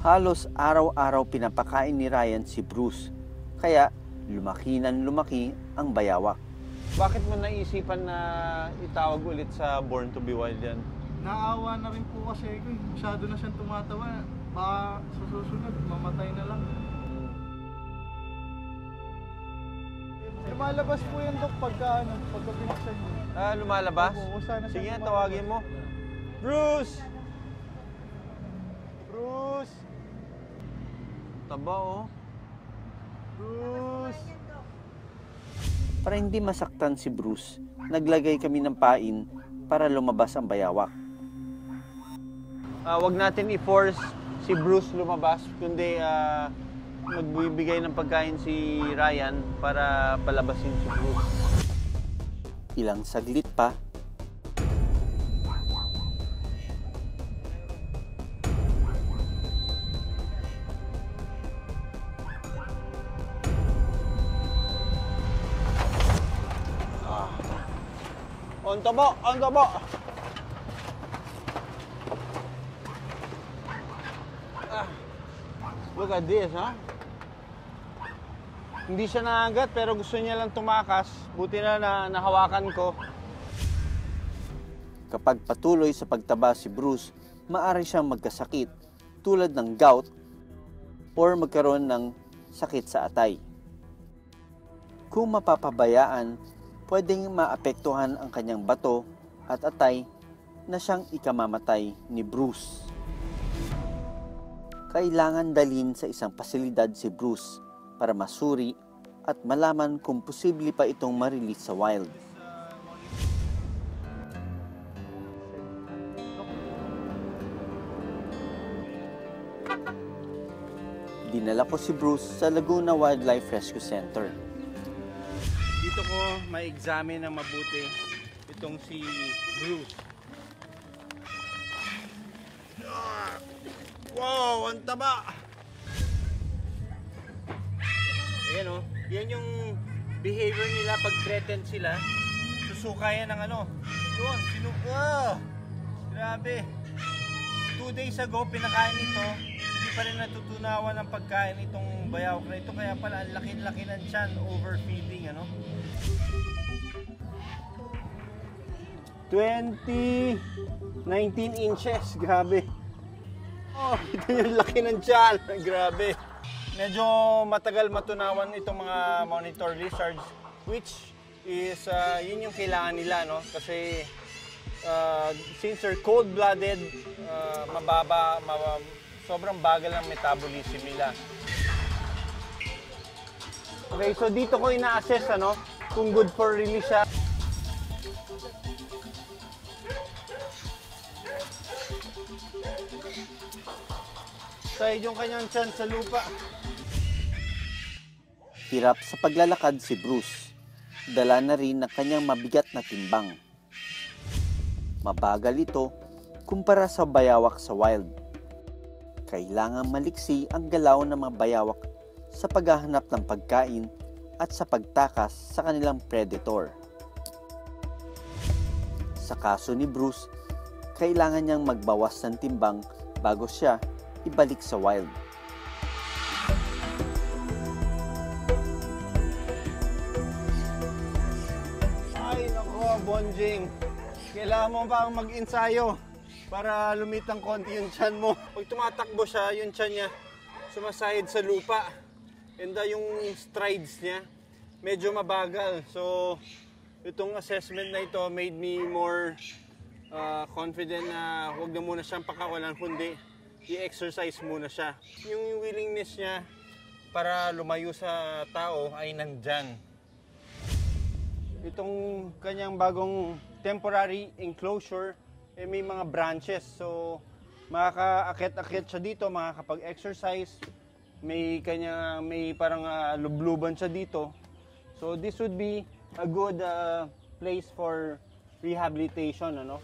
Halos araw-araw pinapakain ni Ryan si Bruce, kaya lumaki ng lumaki ang bayawak. Bakit mo naisipan na itawag ulit sa Born to be Wild yan? Naawa na rin po kasi ko. Masyado na siyang tumatawa. Baka sa susunod, mamatay na lang. Lumalabas po yan, Dok, pagka pinaksan niyo. Ah, lumalabas? Opo, sana Sige, siya tawagin mo. Bruce! Bruce! Taba, oh. Bruce! Para hindi masaktan si Bruce, naglagay kami ng pain para lumabas ang bayawak. Wag natin i-force si Bruce lumabas, kundi magbibigay ng pagkain si Ryan para palabasin si Bruce. Ilang saglit pa, On tabo! On tabo! Look at this, ha? Hindi siya naagat pero gusto niya lang tumakas. Buti na nahawakan ko. kapag patuloy sa pagtaba si Bruce, maaari siyang magkasakit tulad ng gout or magkaroon ng sakit sa atay. Kung mapapabayaan, pwedeng maapektuhan ang kanyang bato at atay na siyang ikamamatay ni Bruce. Kailangan dalhin sa isang pasilidad si Bruce para masuri at malaman kung posible pa itong ma-release sa wild. Dinala ko si Bruce sa Laguna Wildlife Rescue Center. Dito ko ma-examine ng mabuti itong si Bruce. Wow, ang taba! Ayan o, yan yung behavior nila pag threatened sila. Susuka yan ng ano. Yun, sinuka! Grabe! 2 days ago, pinakain ito. Hindi pa rin natutunawan ang pagkain itong bayawak na ito. Kaya pala, ang laki-laki ng tiyan, overfeeding, ano? 19 inches, grabe. Oh, ito yung laki ng tiyan, grabe. Medyo matagal matunawan itong mga monitor lizards, which is yun yung kailangan nila, no? Kasi since they're cold-blooded, sobrang bagal ang metabolism nila. Okay, so dito ko ina-assess ano, kung good for release siya. Side yung kanyang tiyan sa lupa. Hirap sa paglalakad si Bruce. Dala na rin ang kanyang mabigat na timbang. Mabagal ito kumpara sa bayawak sa wild. Kailangang maliksi ang galaw ng mga bayawak sa paghahanap ng pagkain at sa pagtakas sa kanilang predator. Sa kaso ni Bruce, kailangan niyang magbawas ng timbang bago siya ibalik sa wild. Ay nako, Bonjing. Kailangan mo pa mag-ensayo para lumitang konti yung tiyan mo. Pag tumatakbo siya, yung tiyan niya sumasayad sa lupa. And yung strides niya, medyo mabagal. So, itong assessment na ito made me more confident na huwag na muna siyang pakawalan, kundi i-exercise muna siya. Yung willingness niya para lumayo sa tao ay nandyan. Itong kanyang bagong temporary enclosure, may mga branches. So, makaka-akit-akit siya dito, makakapag-exercise. May parang lubluban siya dito. So, this would be a good place for rehabilitation, ano?